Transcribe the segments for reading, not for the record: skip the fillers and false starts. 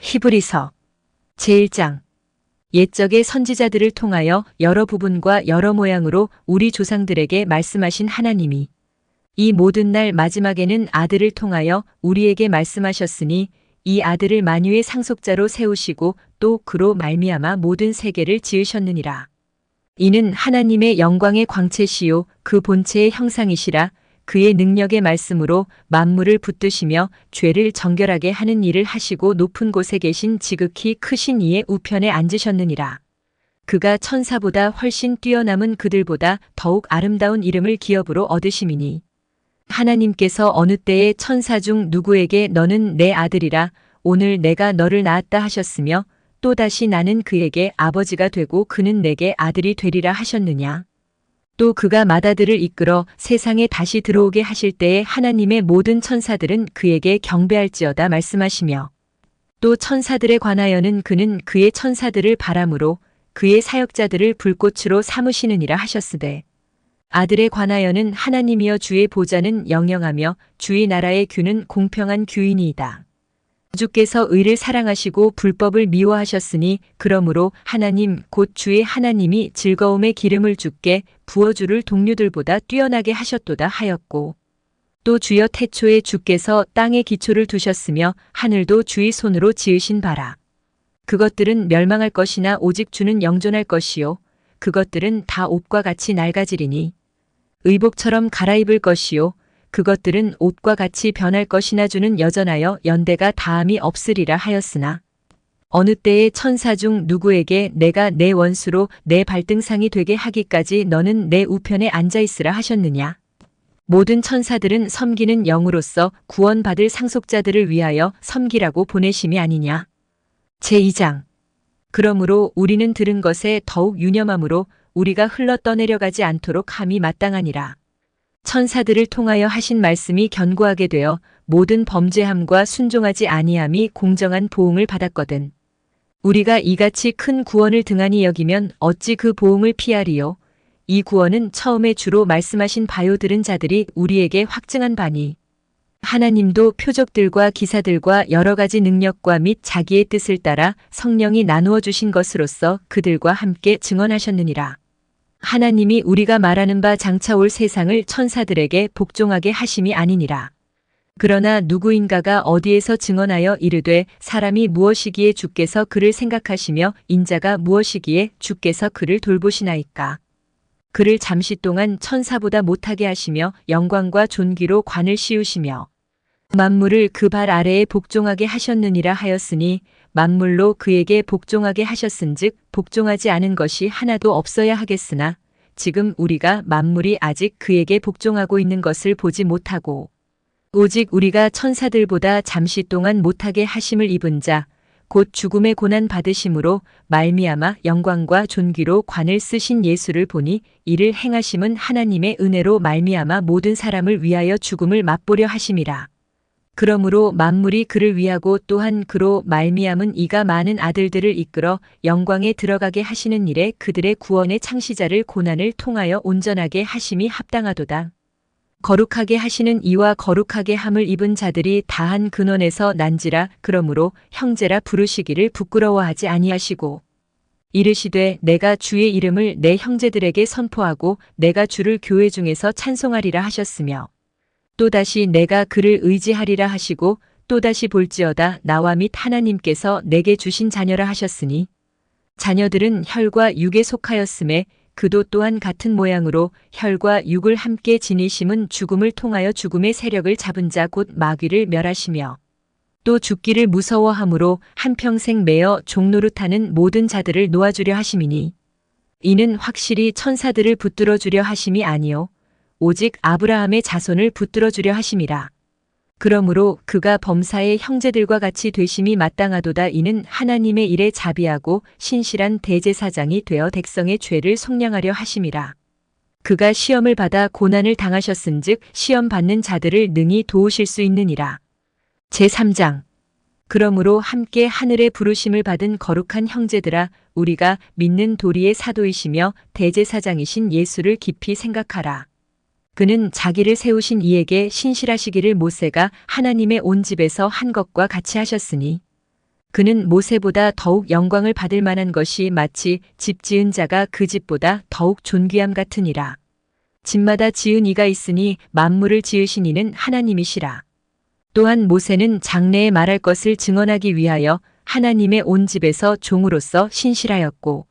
히브리서 제1장. 옛적의 선지자들을 통하여 여러 부분과 여러 모양으로 우리 조상들에게 말씀하신 하나님이 이 모든 날 마지막에는 아들을 통하여 우리에게 말씀하셨으니 이 아들을 만유의 상속자로 세우시고 또 그로 말미암아 모든 세계를 지으셨느니라. 이는 하나님의 영광의 광채시요 그 본체의 형상이시라. 그의 능력의 말씀으로 만물을 붙드시며 죄를 정결하게 하는 일을 하시고 높은 곳에 계신 지극히 크신 이의 우편에 앉으셨느니라. 그가 천사보다 훨씬 뛰어남은 그들보다 더욱 아름다운 이름을 기업으로 얻으심이니 하나님께서 어느 때에 천사 중 누구에게 너는 내 아들이라 오늘 내가 너를 낳았다 하셨으며 또다시 나는 그에게 아버지가 되고 그는 내게 아들이 되리라 하셨느냐. 또 그가 맏아들을 이끌어 세상에 다시 들어오게 하실 때에 하나님의 모든 천사들은 그에게 경배할지어다 말씀하시며 또 천사들에 관하여는 그는 그의 천사들을 바람으로 그의 사역자들을 불꽃으로 삼으시느니라 하셨으되 아들에 관하여는 하나님이여 주의 보좌는 영영하며 주의 나라의 규는 공평한 규이니이다. 주께서 의를 사랑하시고 불법을 미워하셨으니 그러므로 하나님 곧 주의 하나님이 즐거움의 기름을 주께 부어주를 동류들보다 뛰어나게 하셨도다 하였고 또 주여 태초에 주께서 땅에 기초를 두셨으며 하늘도 주의 손으로 지으신 바라. 그것들은 멸망할 것이나 오직 주는 영존할 것이요 그것들은 다 옷과 같이 낡아지리니 의복처럼 갈아입을 것이요 그것들은 옷과 같이 변할 것이나 주는 여전하여 연대가 다함이 없으리라 하였으나 어느 때에 천사 중 누구에게 내가 내 원수로 내 발등상이 되게 하기까지 너는 내 우편에 앉아있으라 하셨느냐. 모든 천사들은 섬기는 영으로서 구원받을 상속자들을 위하여 섬기라고 보내심이 아니냐. 제2장. 그러므로 우리는 들은 것에 더욱 유념함으로 우리가 흘러 떠내려가지 않도록 함이 마땅하니라. 천사들을 통하여 하신 말씀이 견고하게 되어 모든 범죄함과 순종하지 아니함이 공정한 보응을 받았거든. 우리가 이같이 큰 구원을 등한히 여기면 어찌 그 보응을 피하리요. 이 구원은 처음에 주로 말씀하신 바요 들은 자들이 우리에게 확증한 바니 하나님도 표적들과 기사들과 여러 가지 능력과 및 자기의 뜻을 따라 성령이 나누어 주신 것으로서 그들과 함께 증언하셨느니라. 하나님이 우리가 말하는 바 장차 올 세상을 천사들에게 복종하게 하심이 아니니라. 그러나 누구인가가 어디에서 증언하여 이르되 사람이 무엇이기에 주께서 그를 생각하시며 인자가 무엇이기에 주께서 그를 돌보시나이까. 그를 잠시 동안 천사보다 못하게 하시며 영광과 존귀로 관을 씌우시며 만물을 그 발 아래에 복종하게 하셨느니라 하였으니 만물로 그에게 복종하게 하셨은즉 복종하지 않은 것이 하나도 없어야 하겠으나 지금 우리가 만물이 아직 그에게 복종하고 있는 것을 보지 못하고 오직 우리가 천사들보다 잠시 동안 못하게 하심을 입은 자 곧 죽음의 고난 받으심으로 말미암아 영광과 존귀로 관을 쓰신 예수를 보니 이를 행하심은 하나님의 은혜로 말미암아 모든 사람을 위하여 죽음을 맛보려 하심이라. 그러므로 만물이 그를 위하고 또한 그로 말미암은 이가 많은 아들들을 이끌어 영광에 들어가게 하시는 일에 그들의 구원의 창시자를 고난을 통하여 온전하게 하심이 합당하도다. 거룩하게 하시는 이와 거룩하게 함을 입은 자들이 다한 근원에서 난지라. 그러므로 형제라 부르시기를 부끄러워하지 아니하시고 이르시되 내가 주의 이름을 내 형제들에게 선포하고 내가 주를 교회 중에서 찬송하리라 하셨으며 또다시 내가 그를 의지하리라 하시고 또다시 볼지어다 나와 및 하나님께서 내게 주신 자녀라 하셨으니 자녀들은 혈과 육에 속하였음에 그도 또한 같은 모양으로 혈과 육을 함께 지니심은 죽음을 통하여 죽음의 세력을 잡은 자 곧 마귀를 멸하시며 또 죽기를 무서워함으로 한평생 매어 종노릇하는 모든 자들을 놓아주려 하심이니 이는 확실히 천사들을 붙들어 주려 하심이 아니요 오직 아브라함의 자손을 붙들어 주려 하심이라. 그러므로 그가 범사의 형제들과 같이 되심이 마땅하도다. 이는 하나님의 일에 자비하고 신실한 대제사장이 되어 백성의 죄를 속량하려 하심이라. 그가 시험을 받아 고난을 당하셨은즉 시험 받는 자들을 능히 도우실 수 있느니라. 제3장. 그러므로 함께 하늘의 부르심을 받은 거룩한 형제들아 우리가 믿는 도리의 사도이시며 대제사장이신 예수를 깊이 생각하라. 그는 자기를 세우신 이에게 신실하시기를 모세가 하나님의 온 집에서 한 것과 같이 하셨으니 그는 모세보다 더욱 영광을 받을 만한 것이 마치 집 지은 자가 그 집보다 더욱 존귀함 같으니라. 집마다 지은 이가 있으니 만물을 지으신 이는 하나님이시라. 또한 모세는 장래에 말할 것을 증언하기 위하여 하나님의 온 집에서 종으로서 신실하였고,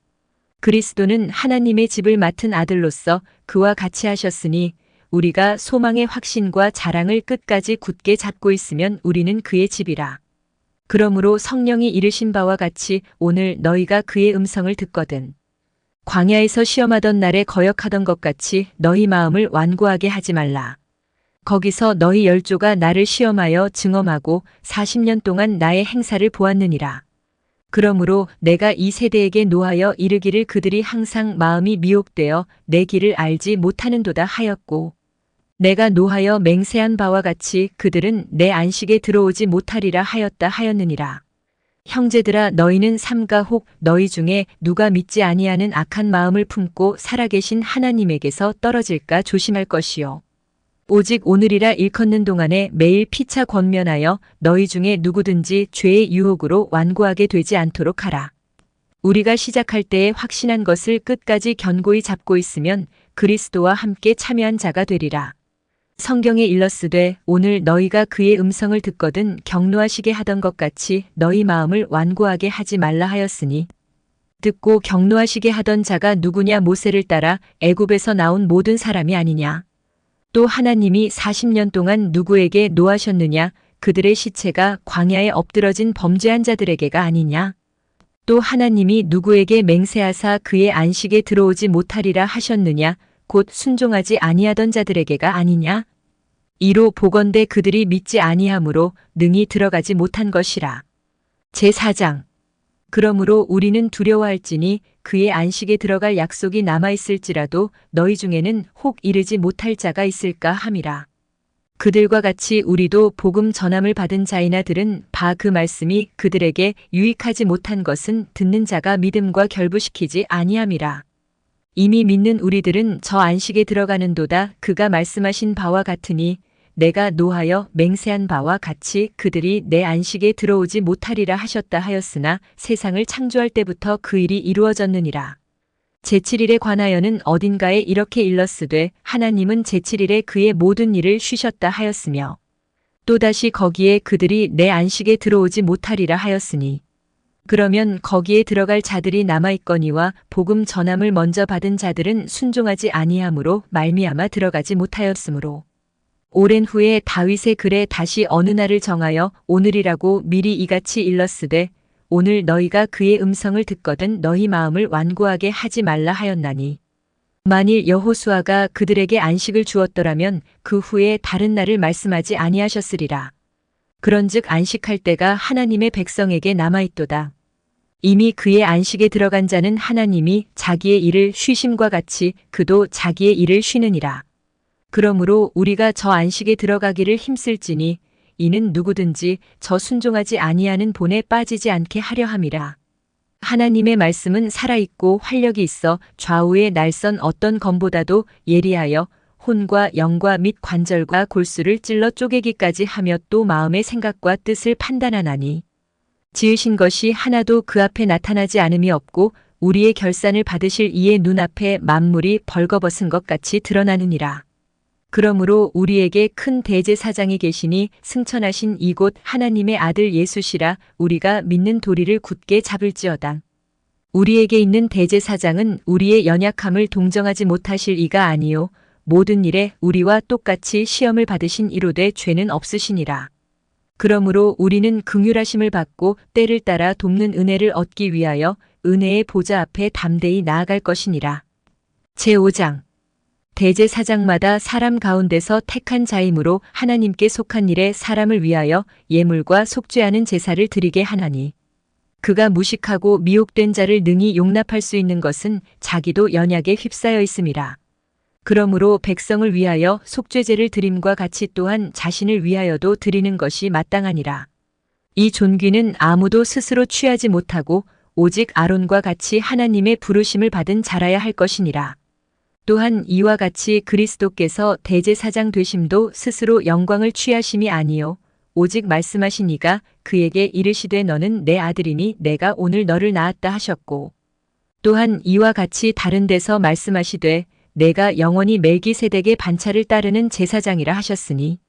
그리스도는 하나님의 집을 맡은 아들로서 그와 같이 하셨으니 우리가 소망의 확신과 자랑을 끝까지 굳게 잡고 있으면 우리는 그의 집이라. 그러므로 성령이 이르신 바와 같이 오늘 너희가 그의 음성을 듣거든 광야에서 시험하던 날에 거역하던 것 같이 너희 마음을 완고하게 하지 말라. 거기서 너희 열조가 나를 시험하여 증언하고 40년 동안 나의 행사를 보았느니라. 그러므로 내가 이 세대에게 노하여 이르기를 그들이 항상 마음이 미혹되어 내 길을 알지 못하는도다 하였고, 내가 노하여 맹세한 바와 같이 그들은 내 안식에 들어오지 못하리라 하였다 하였느니라. 형제들아, 너희는 삼가 혹 너희 중에 누가 믿지 아니하는 악한 마음을 품고 살아계신 하나님에게서 떨어질까 조심할 것이요. 오직 오늘이라 일컫는 동안에 매일 피차 권면하여 너희 중에 누구든지 죄의 유혹으로 완고하게 되지 않도록 하라. 우리가 시작할 때에 확신한 것을 끝까지 견고히 잡고 있으면 그리스도와 함께 참여한 자가 되리라. 성경에 일렀으되 오늘 너희가 그의 음성을 듣거든 격노하시게 하던 것 같이 너희 마음을 완고하게 하지 말라 하였으니, 듣고 격노하시게 하던 자가 누구냐? 모세를 따라 애굽에서 나온 모든 사람이 아니냐? 또 하나님이 40년 동안 누구에게 노하셨느냐? 그들의 시체가 광야에 엎드러진 범죄한 자들에게가 아니냐? 또 하나님이 누구에게 맹세하사 그의 안식에 들어오지 못하리라 하셨느냐? 곧 순종하지 아니하던 자들에게가 아니냐? 이로 보건대 그들이 믿지 아니하므로 능히 들어가지 못한 것이라. 제4장. 그러므로 우리는 두려워할지니 그의 안식에 들어갈 약속이 남아있을지라도 너희 중에는 혹 이르지 못할 자가 있을까 함이라. 그들과 같이 우리도 복음 전함을 받은 자이나 들은 바 그 말씀이 그들에게 유익하지 못한 것은 듣는 자가 믿음과 결부시키지 아니함이라. 이미 믿는 우리들은 저 안식에 들어가는도다. 그가 말씀하신 바와 같으니 내가 노하여 맹세한 바와 같이 그들이 내 안식에 들어오지 못하리라 하셨다 하였으나 세상을 창조할 때부터 그 일이 이루어졌느니라. 제7일에 관하여는 어딘가에 이렇게 일렀으되 하나님은 제7일에 그의 모든 일을 쉬셨다 하였으며, 또다시 거기에 그들이 내 안식에 들어오지 못하리라 하였으니, 그러면 거기에 들어갈 자들이 남아있거니와 복음 전함을 먼저 받은 자들은 순종하지 아니함으로 말미암아 들어가지 못하였으므로, 오랜 후에 다윗의 글에 다시 어느 날을 정하여 오늘이라고 미리 이같이 일렀으되 오늘 너희가 그의 음성을 듣거든 너희 마음을 완고하게 하지 말라 하였나니, 만일 여호수아가 그들에게 안식을 주었더라면 그 후에 다른 날을 말씀하지 아니하셨으리라. 그런즉 안식할 때가 하나님의 백성에게 남아있도다. 이미 그의 안식에 들어간 자는 하나님이 자기의 일을 쉬심과 같이 그도 자기의 일을 쉬느니라. 그러므로 우리가 저 안식에 들어가기를 힘쓸지니 이는 누구든지 저 순종하지 아니하는 본에 빠지지 않게 하려 함이라. 하나님의 말씀은 살아있고 활력이 있어 좌우의 날선 어떤 검보다도 예리하여 혼과 영과 및 관절과 골수를 찔러 쪼개기까지 하며 또 마음의 생각과 뜻을 판단하나니, 지으신 것이 하나도 그 앞에 나타나지 않음이 없고 우리의 결산을 받으실 이의 눈앞에 만물이 벌거벗은 것 같이 드러나느니라. 그러므로 우리에게 큰 대제사장이 계시니 승천하신 이곳 하나님의 아들 예수시라. 우리가 믿는 도리를 굳게 잡을지어다. 우리에게 있는 대제사장은 우리의 연약함을 동정하지 못하실 이가 아니요 모든 일에 우리와 똑같이 시험을 받으신 이로되 죄는 없으시니라. 그러므로 우리는 긍휼하심을 받고 때를 따라 돕는 은혜를 얻기 위하여 은혜의 보좌 앞에 담대히 나아갈 것이니라. 제5장. 대제사장마다 사람 가운데서 택한 자이므로 하나님께 속한 일에 사람을 위하여 예물과 속죄하는 제사를 드리게 하나니, 그가 무식하고 미혹된 자를 능히 용납할 수 있는 것은 자기도 연약에 휩싸여 있음이라. 그러므로 백성을 위하여 속죄제를 드림과 같이 또한 자신을 위하여도 드리는 것이 마땅하니라. 이 존귀는 아무도 스스로 취하지 못하고 오직 아론과 같이 하나님의 부르심을 받은 자라야 할 것이니라. 또한 이와 같이 그리스도께서 대제사장 되심도 스스로 영광을 취하심이 아니요 오직 말씀하신 이가 그에게 이르시되 너는 내 아들이니 내가 오늘 너를 낳았다 하셨고 또한 이와 같이 다른 데서 말씀하시되 내가 영원히 멜기세덱의 반차를 따르는 제사장이라 하셨으니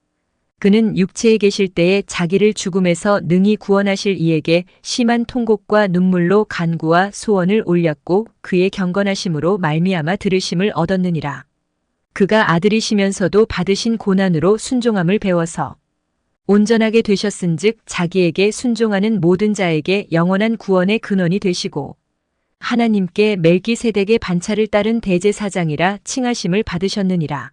그는 육체에 계실 때에 자기를 죽음에서 능히 구원하실 이에게 심한 통곡과 눈물로 간구와 소원을 올렸고 그의 경건하심으로 말미암아 들으심을 얻었느니라. 그가 아들이시면서도 받으신 고난으로 순종함을 배워서 온전하게 되셨은즉 자기에게 순종하는 모든 자에게 영원한 구원의 근원이 되시고 하나님께 멜기세덱의 반차를 따른 대제사장이라 칭하심을 받으셨느니라.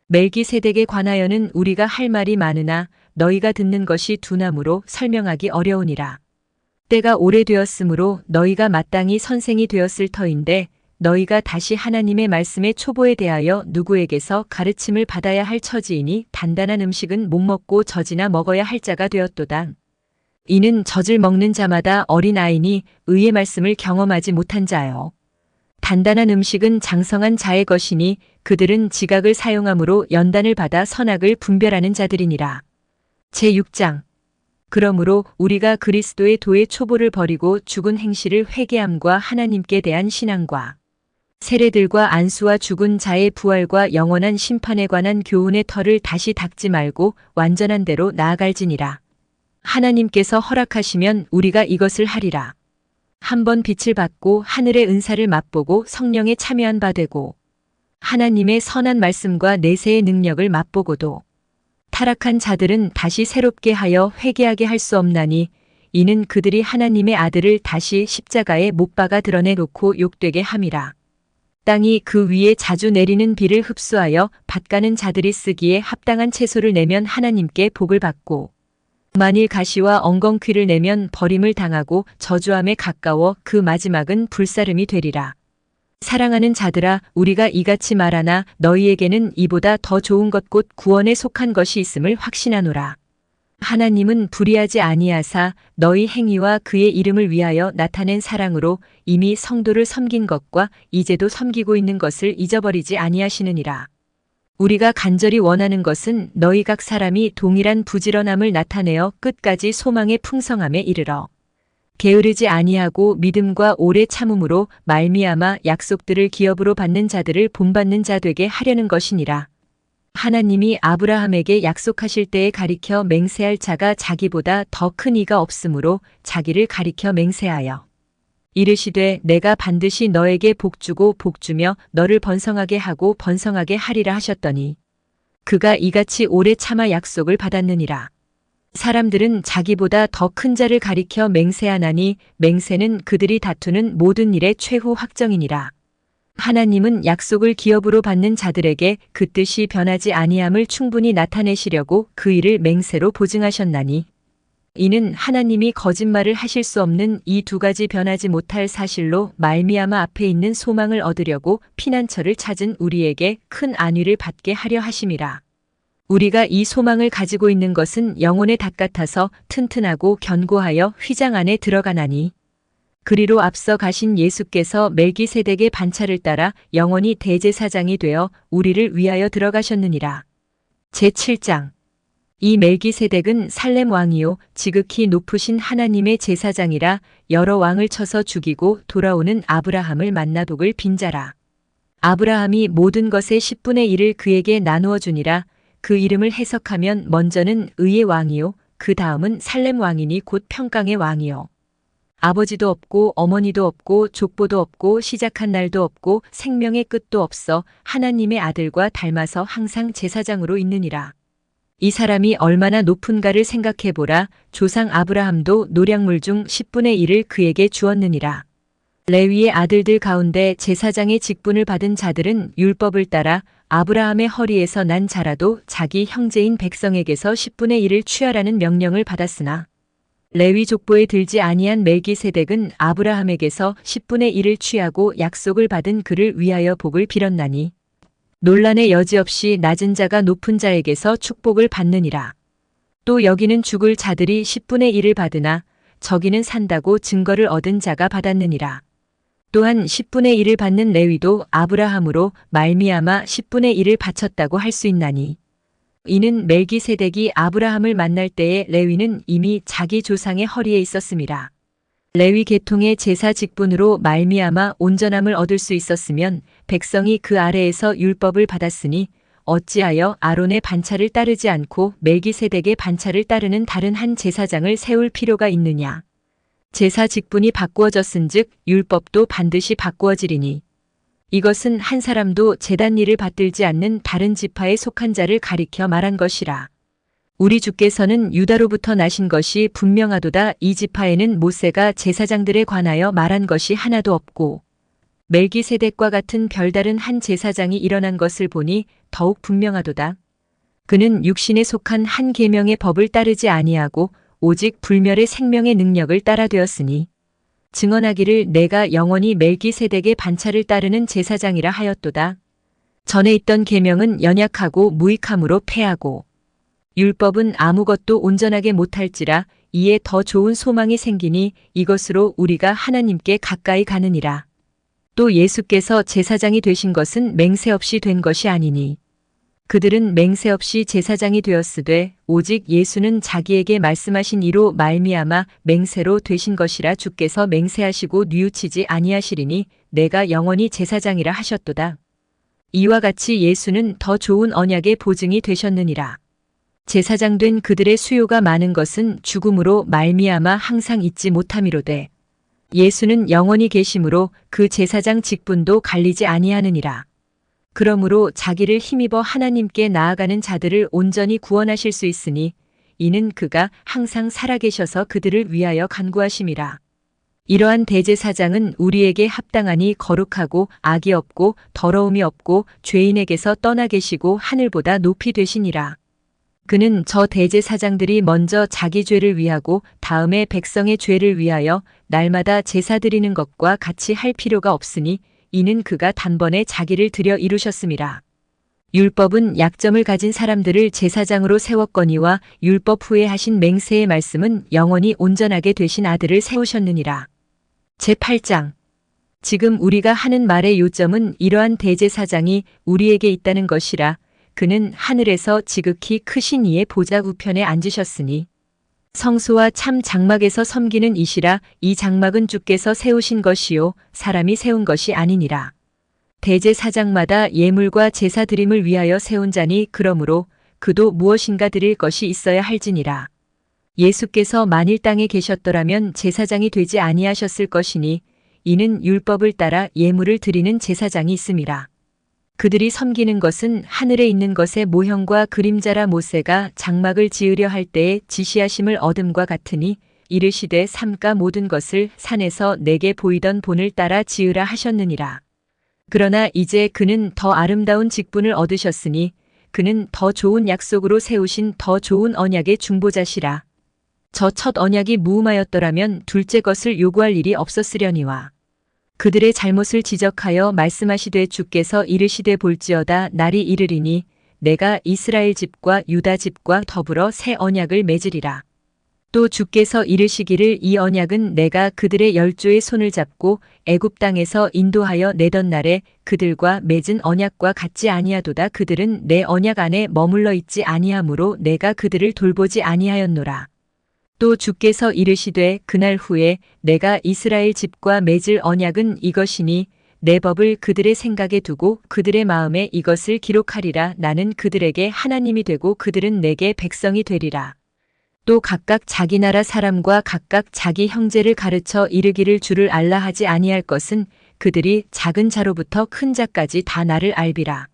멜기세덱에 관하여는 우리가 할 말이 많으나 너희가 듣는 것이 둔하므로 설명하기 어려우니라. 때가 오래되었으므로 너희가 마땅히 선생이 되었을 터인데 너희가 다시 하나님의 말씀의 초보에 대하여 누구에게서 가르침을 받아야 할 처지이니 단단한 음식은 못 먹고 젖이나 먹어야 할 자가 되었도다. 이는 젖을 먹는 자마다 어린아이니 의의 말씀을 경험하지 못한 자요. 단단한 음식은 장성한 자의 것이니 그들은 지각을 사용함으로 연단을 받아 선악을 분별하는 자들이니라. 제6장 그러므로 우리가 그리스도의 도의 초보를 버리고 죽은 행실을 회개함과 하나님께 대한 신앙과 세례들과 안수와 죽은 자의 부활과 영원한 심판에 관한 교훈의 털을 다시 닦지 말고 완전한 대로 나아갈지니라. 하나님께서 허락하시면 우리가 이것을 하리라. 한번 빛을 받고 하늘의 은사를 맛보고 성령에 참여한 바 되고 하나님의 선한 말씀과 내세의 능력을 맛보고도 타락한 자들은 다시 새롭게 하여 회개하게 할 수 없나니 이는 그들이 하나님의 아들을 다시 십자가에 못 박아 드러내놓고 욕되게 함이라. 땅이 그 위에 자주 내리는 비를 흡수하여 밭가는 자들이 쓰기에 합당한 채소를 내면 하나님께 복을 받고 만일 가시와 엉겅퀴를 내면 버림을 당하고 저주함에 가까워 그 마지막은 불사름이 되리라. 사랑하는 자들아 우리가 이같이 말하나 너희에게는 이보다 더 좋은 것 곧 구원에 속한 것이 있음을 확신하노라. 하나님은 불의하지 아니하사 너희 행위와 그의 이름을 위하여 나타낸 사랑으로 이미 성도를 섬긴 것과 이제도 섬기고 있는 것을 잊어버리지 아니하시느니라. 우리가 간절히 원하는 것은 너희 각 사람이 동일한 부지런함을 나타내어 끝까지 소망의 풍성함에 이르러 게으르지 아니하고 믿음과 오래 참음으로 말미암아 약속들을 기업으로 받는 자들을 본받는 자 되게 하려는 것이니라. 하나님이 아브라함에게 약속하실 때에 가리켜 맹세할 자가 자기보다 더 큰 이가 없으므로 자기를 가리켜 맹세하여 이르시되 내가 반드시 너에게 복주고 복주며 너를 번성하게 하고 번성하게 하리라 하셨더니 그가 이같이 오래 참아 약속을 받았느니라. 사람들은 자기보다 더 큰 자를 가리켜 맹세하나니 맹세는 그들이 다투는 모든 일의 최후 확정이니라. 하나님은 약속을 기업으로 받는 자들에게 그 뜻이 변하지 아니함을 충분히 나타내시려고 그 일을 맹세로 보증하셨나니 이는 하나님이 거짓말을 하실 수 없는 이 두 가지 변하지 못할 사실로 말미암아 앞에 있는 소망을 얻으려고 피난처를 찾은 우리에게 큰 안위를 받게 하려 하심이라. 우리가 이 소망을 가지고 있는 것은 영혼의 닭 같아서 튼튼하고 견고하여 휘장 안에 들어가나니 그리로 앞서 가신 예수께서 멜기세덱의 반차를 따라 영원히 대제사장이 되어 우리를 위하여 들어가셨느니라. 제7장 이 멜기세덱은 살렘 왕이요 지극히 높으신 하나님의 제사장이라 여러 왕을 쳐서 죽이고 돌아오는 아브라함을 만나 복을 빈 자라. 아브라함이 모든 것의 10분의 1을 그에게 나누어 주니라. 그 이름을 해석하면 먼저는 의의 왕이요 그 다음은 살렘 왕이니 곧 평강의 왕이요. 아버지도 없고 어머니도 없고 족보도 없고 시작한 날도 없고 생명의 끝도 없어 하나님의 아들과 닮아서 항상 제사장으로 있느니라. 이 사람이 얼마나 높은가를 생각해보라. 조상 아브라함도 노량물 중 10분의 1을 그에게 주었느니라. 레위의 아들들 가운데 제사장의 직분을 받은 자들은 율법을 따라 아브라함의 허리에서 난 자라도 자기 형제인 백성에게서 10분의 1을 취하라는 명령을 받았으나 레위 족보에 들지 아니한 멜기세덱은 아브라함에게서 10분의 1을 취하고 약속을 받은 그를 위하여 복을 빌었나니 논란의 여지없이 낮은 자가 높은 자에게서 축복을 받느니라. 또 여기는 죽을 자들이 10분의 1을 받으나 저기는 산다고 증거를 얻은 자가 받았느니라. 또한 10분의 1을 받는 레위도 아브라함으로 말미암아 10분의 1을 바쳤다고 할 수 있나니 이는 멜기세덱이 아브라함을 만날 때에 레위는 이미 자기 조상의 허리에 있었습니다. 레위 계통의 제사 직분으로 말미암아 온전함을 얻을 수 있었으면 백성이 그 아래에서 율법을 받았으니 어찌하여 아론의 반차를 따르지 않고 멜기세덱의 반차를 따르는 다른 한 제사장을 세울 필요가 있느냐. 제사 직분이 바꾸어졌은즉 율법도 반드시 바꾸어지리니 이것은 한 사람도 제단 일을 받들지 않는 다른 지파에 속한 자를 가리켜 말한 것이라. 우리 주께서는 유다로부터 나신 것이 분명하도다. 이 지파에는 모세가 제사장들에 관하여 말한 것이 하나도 없고 멜기세덱과 같은 별다른 한 제사장이 일어난 것을 보니 더욱 분명하도다. 그는 육신에 속한 한 계명의 법을 따르지 아니하고 오직 불멸의 생명의 능력을 따라 되었으니 증언하기를 내가 영원히 멜기세덱의 반차를 따르는 제사장이라 하였도다. 전에 있던 계명은 연약하고 무익함으로 패하고 율법은 아무것도 온전하게 못할지라 이에 더 좋은 소망이 생기니 이것으로 우리가 하나님께 가까이 가느니라. 또 예수께서 제사장이 되신 것은 맹세 없이 된 것이 아니니 그들은 맹세 없이 제사장이 되었으되 오직 예수는 자기에게 말씀하신 이로 말미암아 맹세로 되신 것이라. 주께서 맹세하시고 뉘우치지 아니하시리니 내가 영원히 제사장이라 하셨도다. 이와 같이 예수는 더 좋은 언약의 보증이 되셨느니라. 제사장 된 그들의 수요가 많은 것은 죽음으로 말미암아 항상 잊지 못함이로되 예수는 영원히 계심으로 그 제사장 직분도 갈리지 아니하느니라. 그러므로 자기를 힘입어 하나님께 나아가는 자들을 온전히 구원하실 수 있으니 이는 그가 항상 살아계셔서 그들을 위하여 간구하심이라. 이러한 대제사장은 우리에게 합당하니 거룩하고 악이 없고 더러움이 없고 죄인에게서 떠나 계시고 하늘보다 높이 되시니라. 그는 저 대제사장들이 먼저 자기 죄를 위하고 다음에 백성의 죄를 위하여 날마다 제사 드리는 것과 같이 할 필요가 없으니 이는 그가 단번에 자기를 들여 이루셨음이라. 율법은 약점을 가진 사람들을 제사장으로 세웠거니와 율법 후에 하신 맹세의 말씀은 영원히 온전하게 되신 아들을 세우셨느니라. 제8장. 지금 우리가 하는 말의 요점은 이러한 대제사장이 우리에게 있다는 것이라. 그는 하늘에서 지극히 크신 이의 보좌 우편에 앉으셨으니 성소와 참 장막에서 섬기는 이시라. 이 장막은 주께서 세우신 것이요 사람이 세운 것이 아니니라. 대제사장마다 예물과 제사 드림을 위하여 세운 자니 그러므로 그도 무엇인가 드릴 것이 있어야 할지니라. 예수께서 만일 땅에 계셨더라면 제사장이 되지 아니하셨을 것이니 이는 율법을 따라 예물을 드리는 제사장이 있음이라. 그들이 섬기는 것은 하늘에 있는 것의 모형과 그림자라. 모세가 장막을 지으려 할 때에 지시하심을 얻음과 같으니 이르시되 삼가 모든 것을 산에서 내게 보이던 본을 따라 지으라 하셨느니라. 그러나 이제 그는 더 아름다운 직분을 얻으셨으니 그는 더 좋은 약속으로 세우신 더 좋은 언약의 중보자시라. 저 첫 언약이 무음하였더라면 둘째 것을 요구할 일이 없었으려니와. 그들의 잘못을 지적하여 말씀하시되 주께서 이르시되 볼지어다 날이 이르리니 내가 이스라엘 집과 유다 집과 더불어 새 언약을 맺으리라. 또 주께서 이르시기를 이 언약은 내가 그들의 열조의 손을 잡고 애굽 땅에서 인도하여 내던 날에 그들과 맺은 언약과 같지 아니하도다. 그들은 내 언약 안에 머물러 있지 아니하므로 내가 그들을 돌보지 아니하였노라. 또 주께서 이르시되 그날 후에 내가 이스라엘 집과 맺을 언약은 이것이니 내 법을 그들의 생각에 두고 그들의 마음에 이것을 기록하리라. 나는 그들에게 하나님이 되고 그들은 내게 백성이 되리라. 또 각각 자기 나라 사람과 각각 자기 형제를 가르쳐 이르기를 주를 알라 하지 아니할 것은 그들이 작은 자로부터 큰 자까지 다 나를 알비라.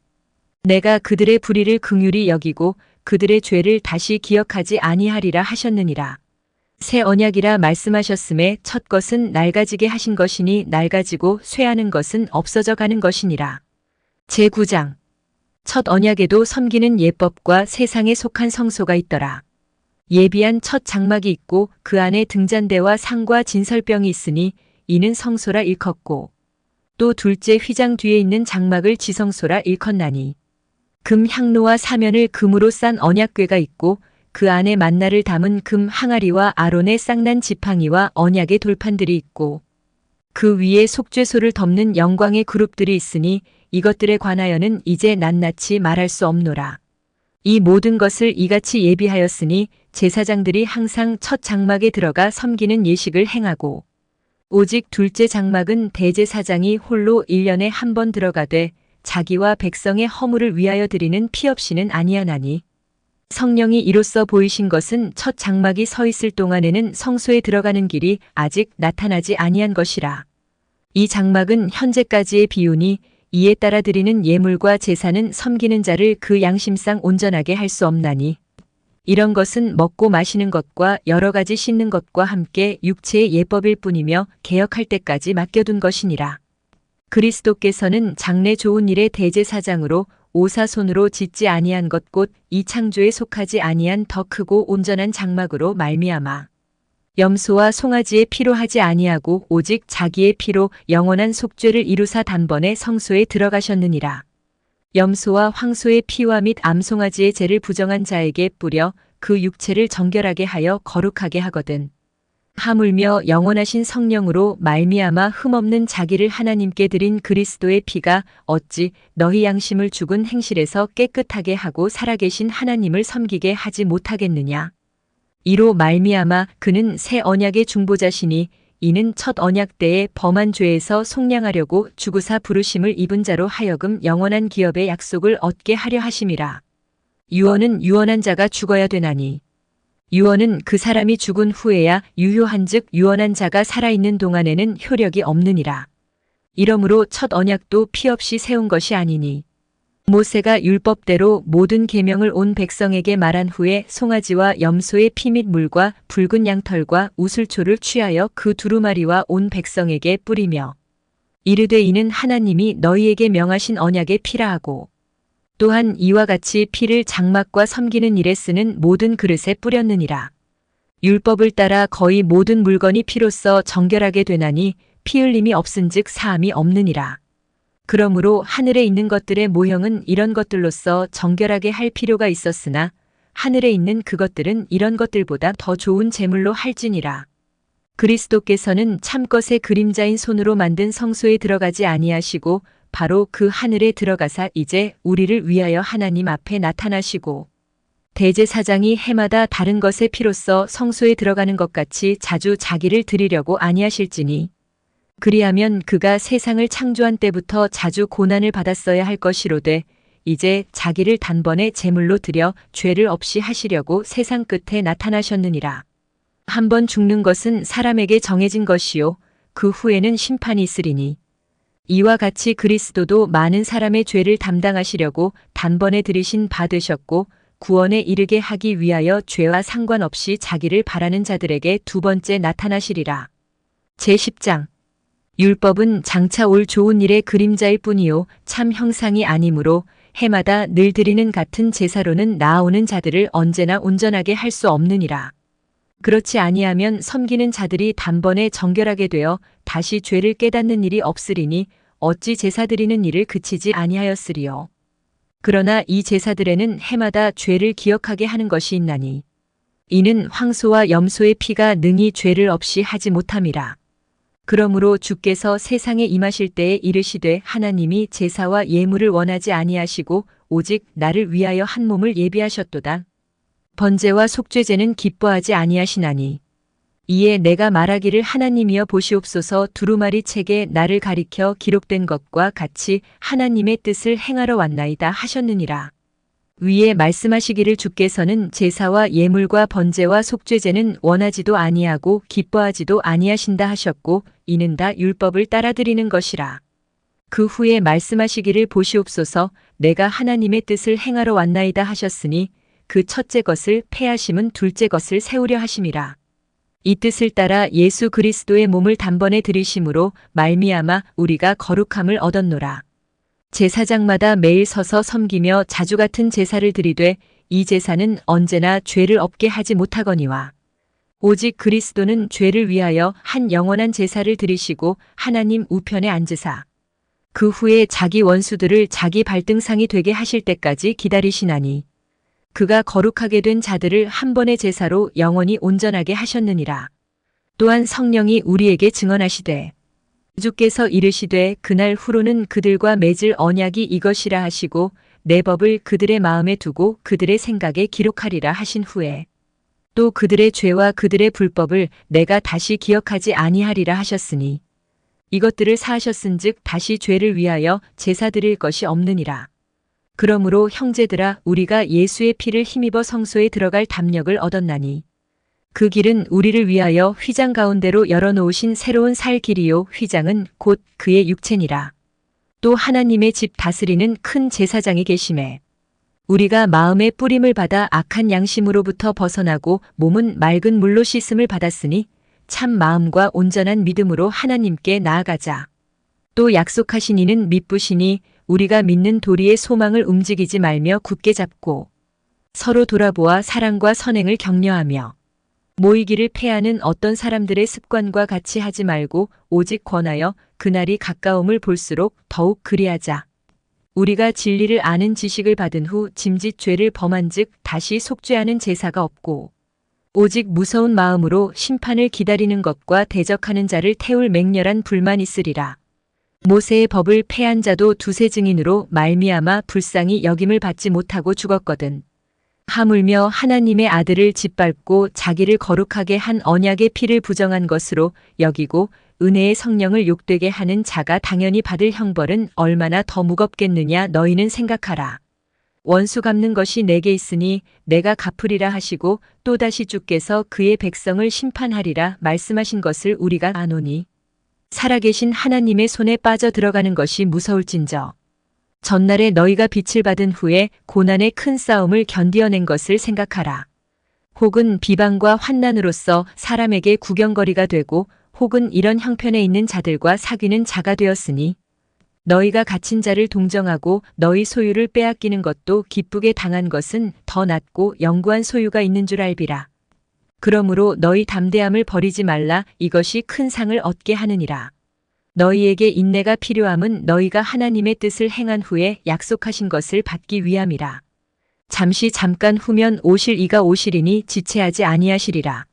내가 그들의 불의를 긍휼히 여기고 그들의 죄를 다시 기억하지 아니하리라 하셨느니라. 새 언약이라 말씀하셨음에 첫 것은 낡아지게 하신 것이니 낡아지고 쇠하는 것은 없어져 가는 것이니라. 제9장. 첫 언약에도 섬기는 예법과 세상에 속한 성소가 있더라. 예비한 첫 장막이 있고 그 안에 등잔대와 상과 진설병이 있으니 이는 성소라 일컫고 또 둘째 휘장 뒤에 있는 장막을 지성소라 일컫나니 금 향로와 사면을 금으로 싼 언약궤가 있고 그 안에 만나를 담은 금 항아리와 아론의 쌍난 지팡이와 언약의 돌판들이 있고 그 위에 속죄소를 덮는 영광의 그룹들이 있으니 이것들에 관하여는 이제 낱낱이 말할 수 없노라. 이 모든 것을 이같이 예비하였으니 제사장들이 항상 첫 장막에 들어가 섬기는 예식을 행하고 오직 둘째 장막은 대제사장이 홀로 1년에 한 번 들어가되 자기와 백성의 허물을 위하여 드리는 피 없이는 아니하나니 성령이 이로써 보이신 것은 첫 장막이 서 있을 동안에는 성소에 들어가는 길이 아직 나타나지 아니한 것이라. 이 장막은 현재까지의 비유니 이에 따라 드리는 예물과 제사는 섬기는 자를 그 양심상 온전하게 할 수 없나니 이런 것은 먹고 마시는 것과 여러 가지 씻는 것과 함께 육체의 예법일 뿐이며 개역할 때까지 맡겨둔 것이니라. 그리스도께서는 장래 좋은 일의 대제사장으로 오사손으로 짓지 아니한 것 곧 이 창조에 속하지 아니한 더 크고 온전한 장막으로 말미암아 염소와 송아지의 피로 하지 아니하고 오직 자기의 피로 영원한 속죄를 이루사 단번에 성소에 들어가셨느니라. 염소와 황소의 피와 및 암송아지의 죄를 부정한 자에게 뿌려 그 육체를 정결하게 하여 거룩하게 하거든. 하물며 영원하신 성령으로 말미암아 흠없는 자기를 하나님께 드린 그리스도의 피가 어찌 너희 양심을 죽은 행실에서 깨끗하게 하고 살아계신 하나님을 섬기게 하지 못하겠느냐. 이로 말미암아 그는 새 언약의 중보자시니 이는 첫 언약 때에 범한 죄에서 속량하려고 주구사 부르심을 입은 자로 하여금 영원한 기업의 약속을 얻게 하려 하심이라. 유언은 유언한 자가 죽어야 되나니 유언은 그 사람이 죽은 후에야 유효한즉 유언한 자가 살아있는 동안에는 효력이 없느니라. 이러므로 첫 언약도 피 없이 세운 것이 아니니 모세가 율법대로 모든 계명을 온 백성에게 말한 후에 송아지와 염소의 피 및 물과 붉은 양털과 우슬초를 취하여 그 두루마리와 온 백성에게 뿌리며 이르되 이는 하나님이 너희에게 명하신 언약의 피라 하고 또한 이와 같이 피를 장막과 섬기는 일에 쓰는 모든 그릇에 뿌렸느니라. 율법을 따라 거의 모든 물건이 피로써 정결하게 되나니 피 흘림이 없은즉 사함이 없느니라. 그러므로 하늘에 있는 것들의 모형은 이런 것들로서 정결하게 할 필요가 있었으나 하늘에 있는 그것들은 이런 것들보다 더 좋은 제물로 할지니라. 그리스도께서는 참것의 그림자인 손으로 만든 성소에 들어가지 아니하시고 바로 그 하늘에 들어가사 이제 우리를 위하여 하나님 앞에 나타나시고 대제사장이 해마다 다른 것의 피로써 성소에 들어가는 것 같이 자주 자기를 드리려고 아니하실지니 그리하면 그가 세상을 창조한 때부터 자주 고난을 받았어야 할 것이로되 이제 자기를 단번에 제물로 드려 죄를 없이 하시려고 세상 끝에 나타나셨느니라. 한 번 죽는 것은 사람에게 정해진 것이요 그 후에는 심판이 있으리니 이와 같이 그리스도도 많은 사람의 죄를 담당하시려고 단번에 들이신 바 되셨고 구원에 이르게 하기 위하여 죄와 상관없이 자기를 바라는 자들에게 두 번째 나타나시리라. 제10장 율법은 장차 올 좋은 일의 그림자일 뿐이요 참 형상이 아니므로 해마다 늘 드리는 같은 제사로는 나아오는 자들을 언제나 온전하게 할 수 없느니라. 그렇지 아니하면 섬기는 자들이 단번에 정결하게 되어 다시 죄를 깨닫는 일이 없으리니 어찌 제사 드리는 일을 그치지 아니하였으리요. 그러나 이 제사들에는 해마다 죄를 기억하게 하는 것이 있나니 이는 황소와 염소의 피가 능히 죄를 없이 하지 못함이라. 그러므로 주께서 세상에 임하실 때에 이르시되 하나님이 제사와 예물을 원하지 아니하시고 오직 나를 위하여 한 몸을 예비하셨도다. 번제와 속죄제는 기뻐하지 아니하시나니 이에 내가 말하기를 하나님이여 보시옵소서 두루마리 책에 나를 가리켜 기록된 것과 같이 하나님의 뜻을 행하러 왔나이다 하셨느니라. 위에 말씀하시기를 주께서는 제사와 예물과 번제와 속죄제는 원하지도 아니하고 기뻐하지도 아니하신다 하셨고 이는 다 율법을 따라드리는 것이라. 그 후에 말씀하시기를 보시옵소서 내가 하나님의 뜻을 행하러 왔나이다 하셨으니 그 첫째 것을 폐하심은 둘째 것을 세우려 하심이라. 이 뜻을 따라 예수 그리스도의 몸을 단번에 들이심으로 말미암아 우리가 거룩함을 얻었노라. 제사장마다 매일 서서 섬기며 자주 같은 제사를 드리되 이 제사는 언제나 죄를 없게 하지 못하거니와 오직 그리스도는 죄를 위하여 한 영원한 제사를 드리시고 하나님 우편에 앉으사 그 후에 자기 원수들을 자기 발등상이 되게 하실 때까지 기다리시나니 그가 거룩하게 된 자들을 한 번의 제사로 영원히 온전하게 하셨느니라. 또한 성령이 우리에게 증언하시되 주께서 이르시되 그날 후로는 그들과 맺을 언약이 이것이라 하시고 내 법을 그들의 마음에 두고 그들의 생각에 기록하리라 하신 후에 또 그들의 죄와 그들의 불법을 내가 다시 기억하지 아니하리라 하셨으니 이것들을 사하셨은즉 다시 죄를 위하여 제사 드릴 것이 없느니라. 그러므로 형제들아 우리가 예수의 피를 힘입어 성소에 들어갈 담력을 얻었나니 그 길은 우리를 위하여 휘장 가운데로 열어놓으신 새로운 살 길이요 휘장은 곧 그의 육체니라. 또 하나님의 집 다스리는 큰 제사장이 계심에 우리가 마음의 뿌림을 받아 악한 양심으로부터 벗어나고 몸은 맑은 물로 씻음을 받았으니 참 마음과 온전한 믿음으로 하나님께 나아가자. 또 약속하신 이는 미쁘시니 우리가 믿는 도리의 소망을 움직이지 말며 굳게 잡고 서로 돌아보아 사랑과 선행을 격려하며 모이기를 패하는 어떤 사람들의 습관과 같이 하지 말고 오직 권하여 그날이 가까움을 볼수록 더욱 그리하자. 우리가 진리를 아는 지식을 받은 후 짐짓 죄를 범한즉 다시 속죄하는 제사가 없고 오직 무서운 마음으로 심판을 기다리는 것과 대적하는 자를 태울 맹렬한 불만 있으리라. 모세의 법을 패한 자도 두세 증인으로 말미암아 불쌍히 여김을 받지 못하고 죽었거든. 하물며 하나님의 아들을 짓밟고 자기를 거룩하게 한 언약의 피를 부정한 것으로 여기고 은혜의 성령을 욕되게 하는 자가 당연히 받을 형벌은 얼마나 더 무겁겠느냐 너희는 생각하라. 원수 갚는 것이 내게 있으니 내가 갚으리라 하시고 또다시 주께서 그의 백성을 심판하리라 말씀하신 것을 우리가 아노니 살아계신 하나님의 손에 빠져 들어가는 것이 무서울진저. 전날에 너희가 빛을 받은 후에 고난의 큰 싸움을 견디어낸 것을 생각하라. 혹은 비방과 환난으로서 사람에게 구경거리가 되고 혹은 이런 형편에 있는 자들과 사귀는 자가 되었으니 너희가 갇힌 자를 동정하고 너희 소유를 빼앗기는 것도 기쁘게 당한 것은 더 낫고 영구한 소유가 있는 줄 알비라. 그러므로 너희 담대함을 버리지 말라. 이것이 큰 상을 얻게 하느니라. 너희에게 인내가 필요함은 너희가 하나님의 뜻을 행한 후에 약속하신 것을 받기 위함이라. 잠깐 후면 오실 이가 오시리니 지체하지 아니하시리라.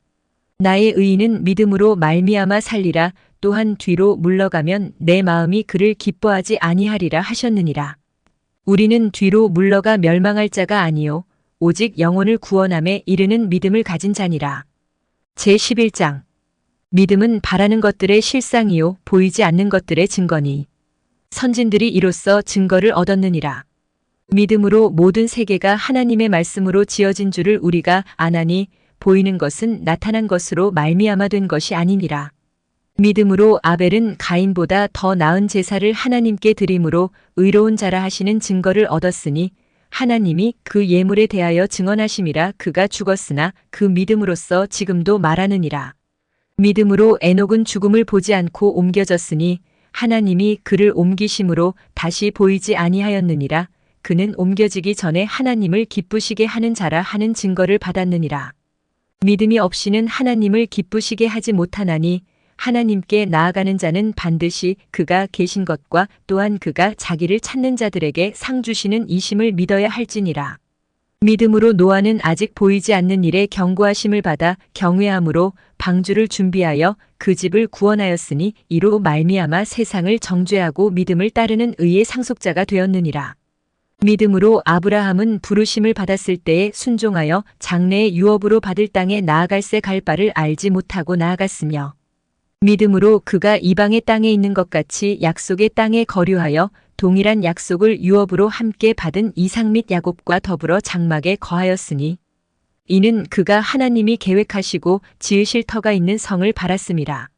나의 의인은 믿음으로 말미암아 살리라. 또한 뒤로 물러가면 내 마음이 그를 기뻐하지 아니하리라 하셨느니라. 우리는 뒤로 물러가 멸망할 자가 아니요 오직 영혼을 구원함에 이르는 믿음을 가진 자니라. 제11장 믿음은 바라는 것들의 실상이요 보이지 않는 것들의 증거니 선진들이 이로써 증거를 얻었느니라. 믿음으로 모든 세계가 하나님의 말씀으로 지어진 줄을 우리가 아나니 보이는 것은 나타난 것으로 말미암아 된 것이 아니니라. 믿음으로 아벨은 가인보다 더 나은 제사를 하나님께 드림으로 의로운 자라 하시는 증거를 얻었으니 하나님이 그 예물에 대하여 증언하심이라. 그가 죽었으나 그 믿음으로써 지금도 말하느니라. 믿음으로 에녹은 죽음을 보지 않고 옮겨졌으니 하나님이 그를 옮기심으로 다시 보이지 아니하였느니라. 그는 옮겨지기 전에 하나님을 기쁘시게 하는 자라 하는 증거를 받았느니라. 믿음이 없이는 하나님을 기쁘시게 하지 못하나니 하나님께 나아가는 자는 반드시 그가 계신 것과 또한 그가 자기를 찾는 자들에게 상 주시는 이심을 믿어야 할지니라. 믿음으로 노아는 아직 보이지 않는 일에 경고하심을 받아 경외함으로 방주를 준비하여 그 집을 구원하였으니 이로 말미암아 세상을 정죄하고 믿음을 따르는 의의 상속자가 되었느니라. 믿음으로 아브라함은 부르심을 받았을 때에 순종하여 장래의 유업으로 받을 땅에 나아갈새 갈 바를 알지 못하고 나아갔으며 믿음으로 그가 이방의 땅에 있는 것 같이 약속의 땅에 거류하여 동일한 약속을 유업으로 함께 받은 이삭 및 야곱과 더불어 장막에 거하였으니 이는 그가 하나님이 계획하시고 지으실 터가 있는 성을 바랐음이라.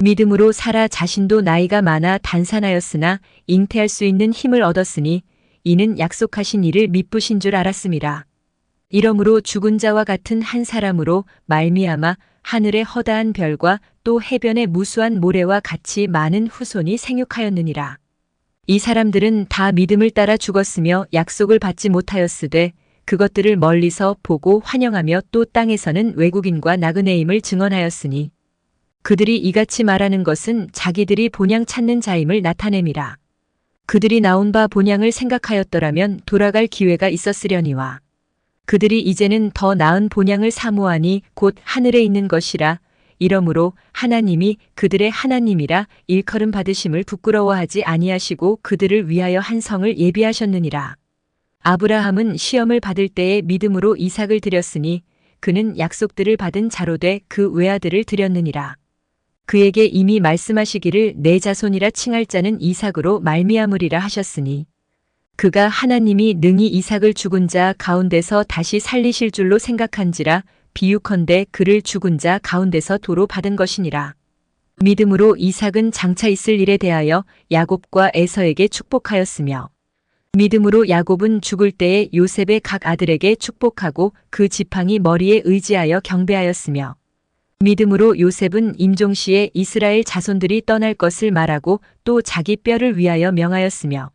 믿음으로 사라 자신도 나이가 많아 단산하였으나 잉태할 수 있는 힘을 얻었으니 이는 약속하신 이를 미쁘신 줄 알았음이라. 이러므로 죽은 자와 같은 한 사람으로 말미암아 하늘의 허다한 별과 또 해변의 무수한 모래와 같이 많은 후손이 생육하였느니라. 이 사람들은 다 믿음을 따라 죽었으며 약속을 받지 못하였으되 그것들을 멀리서 보고 환영하며 또 땅에서는 외국인과 나그네임을 증언하였으니 그들이 이같이 말하는 것은 자기들이 본향 찾는 자임을 나타냄이라. 그들이 나온 바 본향을 생각하였더라면 돌아갈 기회가 있었으려니와 그들이 이제는 더 나은 본향을 사모하니 곧 하늘에 있는 것이라. 이러므로 하나님이 그들의 하나님이라 일컬음 받으심을 부끄러워하지 아니하시고 그들을 위하여 한 성을 예비하셨느니라. 아브라함은 시험을 받을 때에 믿음으로 이삭을 드렸으니 그는 약속들을 받은 자로 돼 그 외아들을 드렸느니라. 그에게 이미 말씀하시기를 내 자손이라 칭할 자는 이삭으로 말미암으리라 하셨으니 그가 하나님이 능히 이삭을 죽은 자 가운데서 다시 살리실 줄로 생각한지라 비유컨대 그를 죽은 자 가운데서 도로 받은 것이니라. 믿음으로 이삭은 장차 있을 일에 대하여 야곱과 에서에게 축복하였으며 믿음으로 야곱은 죽을 때에 요셉의 각 아들에게 축복하고 그 지팡이 머리에 의지하여 경배하였으며 믿음으로 요셉은 임종시에 이스라엘 자손들이 떠날 것을 말하고 또 자기 뼈를 위하여 명하였으며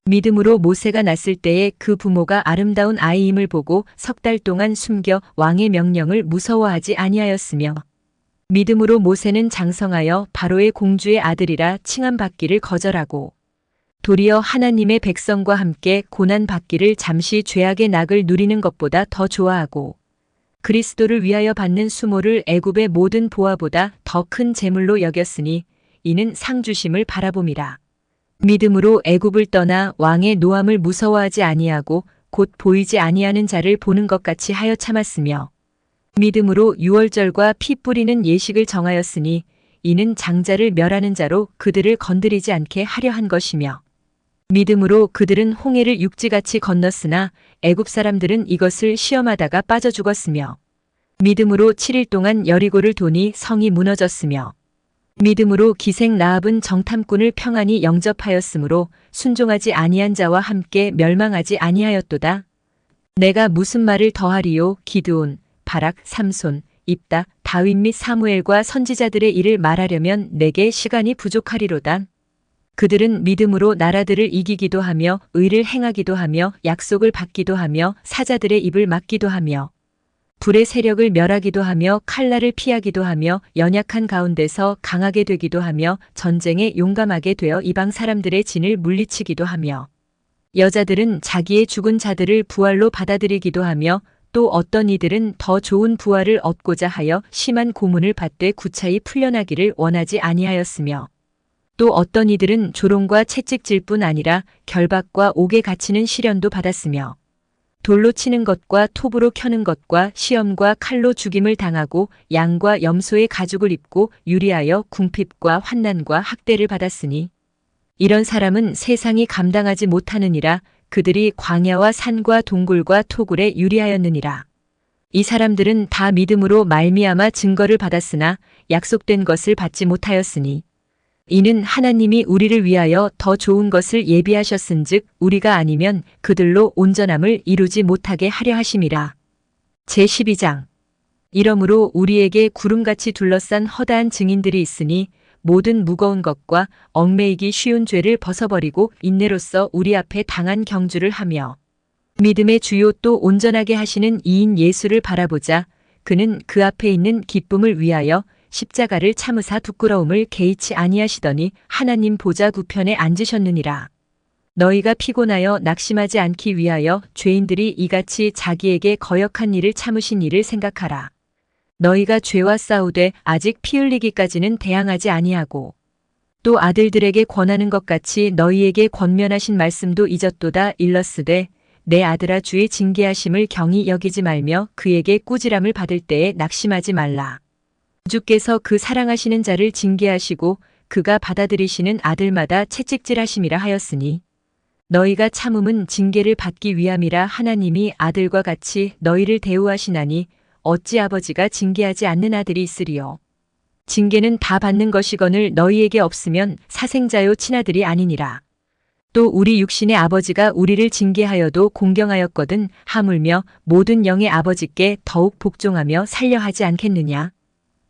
믿음으로 모세가 났을 때에 그 부모가 아름다운 아이임을 보고 석 달 동안 숨겨 왕의 명령을 무서워하지 아니하였으며 믿음으로 모세는 장성하여 바로의 공주의 아들이라 칭함받기를 거절하고 도리어 하나님의 백성과 함께 고난받기를 잠시 죄악의 낙을 누리는 것보다 더 좋아하고 그리스도를 위하여 받는 수모를 애굽의 모든 보화보다 더 큰 재물로 여겼으니 이는 상주심을 바라봄이라. 믿음으로 애굽을 떠나 왕의 노함을 무서워하지 아니하고 곧 보이지 아니하는 자를 보는 것 같이 하여 참았으며 믿음으로 유월절과 피 뿌리는 예식을 정하였으니 이는 장자를 멸하는 자로 그들을 건드리지 않게 하려 한 것이며 믿음으로 그들은 홍해를 육지같이 건넜으나 애굽 사람들은 이것을 시험하다가 빠져 죽었으며 믿음으로 7일 동안 여리고를 도니 성이 무너졌으며 믿음으로 기생 라합은 정탐꾼을 평안히 영접하였으므로 순종하지 아니한 자와 함께 멸망하지 아니하였도다. 내가 무슨 말을 더하리요. 기드온, 바락, 삼손, 입다, 다윗 및 사무엘과 선지자들의 일을 말하려면 내게 시간이 부족하리로다. 그들은 믿음으로 나라들을 이기기도 하며 의를 행하기도 하며 약속을 받기도 하며 사자들의 입을 막기도 하며 불의 세력을 멸하기도 하며 칼날을 피하기도 하며 연약한 가운데서 강하게 되기도 하며 전쟁에 용감하게 되어 이방 사람들의 진을 물리치기도 하며 여자들은 자기의 죽은 자들을 부활로 받아들이기도 하며 또 어떤 이들은 더 좋은 부활을 얻고자 하여 심한 고문을 받되 구차히 풀려나기를 원하지 아니하였으며 또 어떤 이들은 조롱과 채찍질 뿐 아니라 결박과 옥에 갇히는 시련도 받았으며 돌로 치는 것과 톱으로 켜는 것과 시험과 칼로 죽임을 당하고 양과 염소의 가죽을 입고 유리하여 궁핍과 환난과 학대를 받았으니 이런 사람은 세상이 감당하지 못하느니라. 그들이 광야와 산과 동굴과 토굴에 유리하였느니라. 이 사람들은 다 믿음으로 말미암아 증거를 받았으나 약속된 것을 받지 못하였으니 이는 하나님이 우리를 위하여 더 좋은 것을 예비하셨은즉 우리가 아니면 그들로 온전함을 이루지 못하게 하려 하심이라. 제12장. 이러므로 우리에게 구름같이 둘러싼 허다한 증인들이 있으니 모든 무거운 것과 얽매이기 쉬운 죄를 벗어버리고 인내로써 우리 앞에 당한 경주를 하며 믿음의 주요 또 온전하게 하시는 이인 예수를 바라보자. 그는 그 앞에 있는 기쁨을 위하여 십자가를 참으사 부끄러움을 개의치 아니하시더니 하나님 보좌 우편에 앉으셨느니라. 너희가 피곤하여 낙심하지 않기 위하여 죄인들이 이같이 자기에게 거역한 일을 참으신 일을 생각하라. 너희가 죄와 싸우되 아직 피 흘리기까지는 대항하지 아니하고 또 아들들에게 권하는 것 같이 너희에게 권면하신 말씀도 잊었도다. 일러스되 내 아들아 주의 징계하심을 경히 여기지 말며 그에게 꾸지람을 받을 때에 낙심하지 말라. 주께서 그 사랑하시는 자를 징계하시고 그가 받아들이시는 아들마다 채찍질하심이라 하였으니 너희가 참음은 징계를 받기 위함이라. 하나님이 아들과 같이 너희를 대우하시나니 어찌 아버지가 징계하지 않는 아들이 있으리요. 징계는 다 받는 것이거늘 너희에게 없으면 사생자요 친아들이 아니니라. 또 우리 육신의 아버지가 우리를 징계하여도 공경하였거든 하물며 모든 영의 아버지께 더욱 복종하며 살려하지 않겠느냐.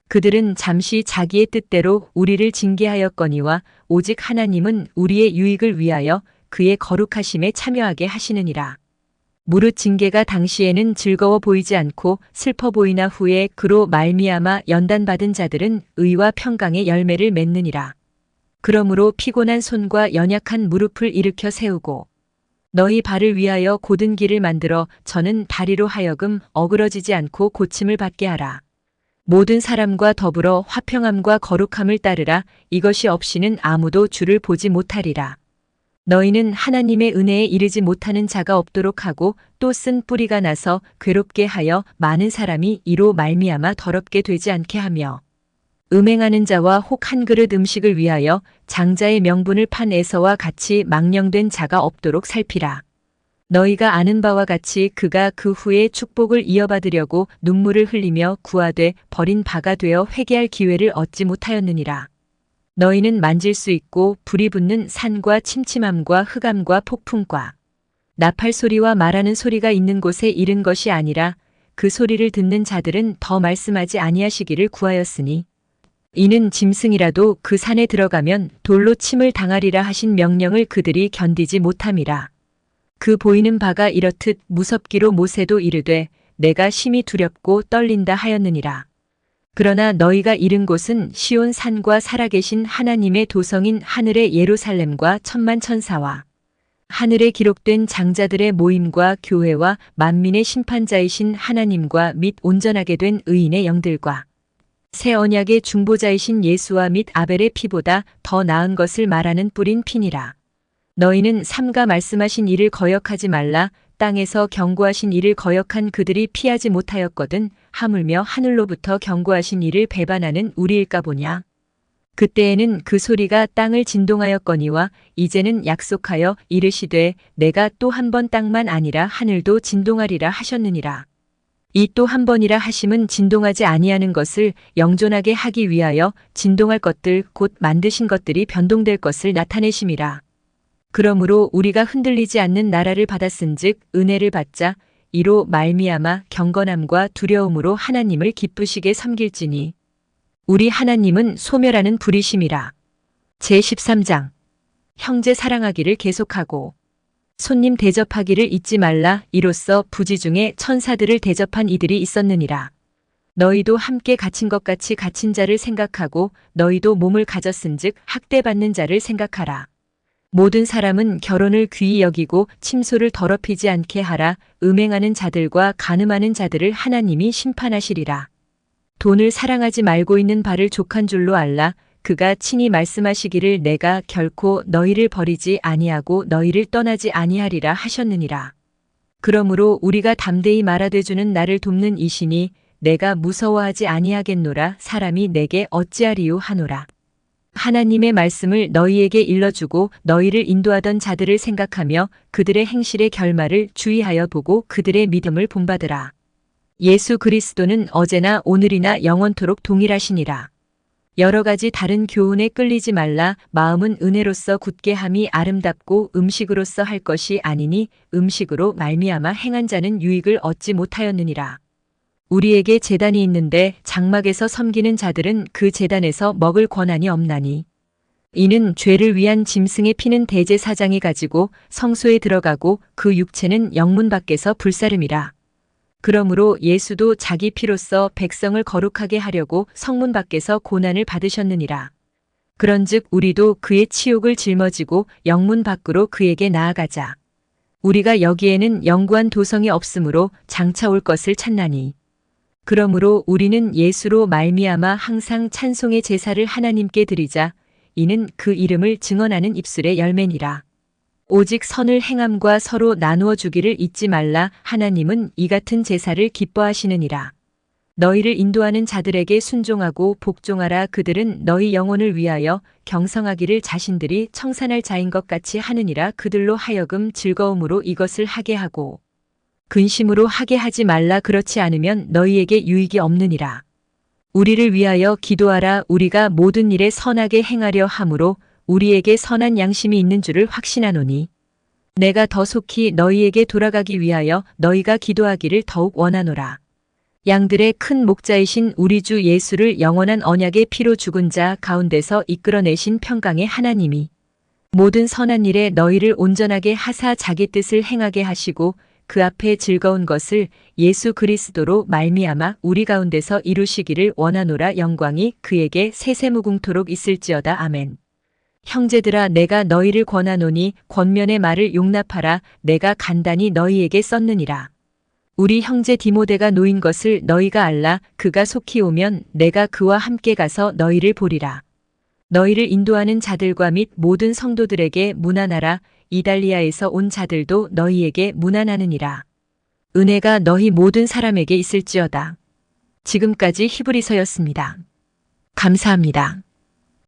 그들은 잠시 자기의 뜻대로 우리를 징계하였거니와 오직 하나님은 우리의 유익을 위하여 그의 거룩하심에 참여하게 하시느니라. 무릇 징계가 당시에는 즐거워 보이지 않고 슬퍼 보이나 후에 그로 말미암아 연단받은 자들은 의와 평강의 열매를 맺느니라. 그러므로 피곤한 손과 연약한 무릎을 일으켜 세우고 너희 발을 위하여 곧은 길을 만들어 저는 다리로 하여금 어그러지지 않고 고침을 받게 하라. 모든 사람과 더불어 화평함과 거룩함을 따르라. 이것이 없이는 아무도 주를 보지 못하리라. 너희는 하나님의 은혜에 이르지 못하는 자가 없도록 하고 또 쓴 뿌리가 나서 괴롭게 하여 많은 사람이 이로 말미암아 더럽게 되지 않게 하며 음행하는 자와 혹 한 그릇 음식을 위하여 장자의 명분을 판 에서와 같이 망령된 자가 없도록 살피라. 너희가 아는 바와 같이 그가 그 후에 축복을 이어받으려고 눈물을 흘리며 구하되 버린 바가 되어 회개할 기회를 얻지 못하였느니라. 너희는 만질 수 있고 불이 붙는 산과 침침함과 흑암과 폭풍과 나팔 소리와 말하는 소리가 있는 곳에 이른 것이 아니라 그 소리를 듣는 자들은 더 말씀하지 아니하시기를 구하였으니 이는 짐승이라도 그 산에 들어가면 돌로 침을 당하리라 하신 명령을 그들이 견디지 못함이라. 그 보이는 바가 이렇듯 무섭기로 모세도 이르되 내가 심히 두렵고 떨린다 하였느니라. 그러나 너희가 이른 곳은 시온 산과 살아계신 하나님의 도성인 하늘의 예루살렘과 천만 천사와 하늘에 기록된 장자들의 모임과 교회와 만민의 심판자이신 하나님과 및 온전하게 된 의인의 영들과 새 언약의 중보자이신 예수와 및 아벨의 피보다 더 나은 것을 말하는 뿌린 피니라. 너희는 삼가 말씀하신 이를 거역하지 말라. 땅에서 경고하신 이를 거역한 그들이 피하지 못하였거든 하물며 하늘로부터 경고하신 이를 배반하는 우리일까 보냐. 그때에는 그 소리가 땅을 진동하였거니와 이제는 약속하여 이르시되 내가 또 한 번 땅만 아니라 하늘도 진동하리라 하셨느니라. 이 또 한 번이라 하심은 진동하지 아니하는 것을 영존하게 하기 위하여 진동할 것들 곧 만드신 것들이 변동될 것을 나타내심이라. 그러므로 우리가 흔들리지 않는 나라를 받았은즉 은혜를 받자 이로 말미암아 경건함과 두려움으로 하나님을 기쁘시게 섬길지니 우리 하나님은 소멸하는 불이심이라. 제13장 형제 사랑하기를 계속하고 손님 대접하기를 잊지 말라. 이로써 부지 중에 천사들을 대접한 이들이 있었느니라. 너희도 함께 갇힌 것 같이 갇힌 자를 생각하고 너희도 몸을 가졌은즉 학대받는 자를 생각하라. 모든 사람은 결혼을 귀히 여기고 침소를 더럽히지 않게 하라. 음행하는 자들과 간음하는 자들을 하나님이 심판하시리라. 돈을 사랑하지 말고 있는 바를 족한 줄로 알라. 그가 친히 말씀하시기를 내가 결코 너희를 버리지 아니하고 너희를 떠나지 아니하리라 하셨느니라. 그러므로 우리가 담대히 말하되주는 나를 돕는 이시니 내가 무서워하지 아니하겠노라. 사람이 내게 어찌하리요 하노라. 하나님의 말씀을 너희에게 일러주고 너희를 인도하던 자들을 생각하며 그들의 행실의 결말을 주의하여 보고 그들의 믿음을 본받으라. 예수 그리스도는 어제나 오늘이나 영원토록 동일하시니라. 여러 가지 다른 교훈에 끌리지 말라. 마음은 은혜로서 굳게 함이 아름답고 음식으로서 할 것이 아니니 음식으로 말미암아 행한 자는 유익을 얻지 못하였느니라. 우리에게 제단이 있는데 장막에서 섬기는 자들은 그 제단에서 먹을 권한이 없나니 이는 죄를 위한 짐승의 피는 대제사장이 가지고 성소에 들어가고 그 육체는 영문 밖에서 불사름이라. 그러므로 예수도 자기 피로써 백성을 거룩하게 하려고 성문 밖에서 고난을 받으셨느니라. 그런즉 우리도 그의 치욕을 짊어지고 영문 밖으로 그에게 나아가자. 우리가 여기에는 영구한 도성이 없으므로 장차 올 것을 찾나니. 그러므로 우리는 예수로 말미암아 항상 찬송의 제사를 하나님께 드리자. 이는 그 이름을 증언하는 입술의 열매니라. 오직 선을 행함과 서로 나누어 주기를 잊지 말라. 하나님은 이 같은 제사를 기뻐하시느니라. 너희를 인도하는 자들에게 순종하고 복종하라. 그들은 너희 영혼을 위하여 경성하기를 자신들이 청산할 자인 것 같이 하느니라. 그들로 하여금 즐거움으로 이것을 하게 하고 근심으로 하게 하지 말라. 그렇지 않으면 너희에게 유익이 없느니라. 우리를 위하여 기도하라. 우리가 모든 일에 선하게 행하려 함으로 우리에게 선한 양심이 있는 줄을 확신하노니 내가 더 속히 너희에게 돌아가기 위하여 너희가 기도하기를 더욱 원하노라. 양들의 큰 목자이신 우리 주 예수를 영원한 언약의 피로 죽은 자 가운데서 이끌어내신 평강의 하나님이 모든 선한 일에 너희를 온전하게 하사 자기 뜻을 행하게 하시고 그 앞에 즐거운 것을 예수 그리스도로 말미암아 우리 가운데서 이루시기를 원하노라. 영광이 그에게 세세무궁토록 있을지어다. 아멘. 형제들아 내가 너희를 권하노니 권면의 말을 용납하라. 내가 간단히 너희에게 썼느니라. 우리 형제 디모데가 놓인 것을 너희가 알라. 그가 속히 오면 내가 그와 함께 가서 너희를 보리라. 너희를 인도하는 자들과 및 모든 성도들에게 문안하라. 이달리아에서 온 자들도 너희에게 문안하느니라. 은혜가 너희 모든 사람에게 있을지어다. 지금까지 히브리서였습니다. 감사합니다.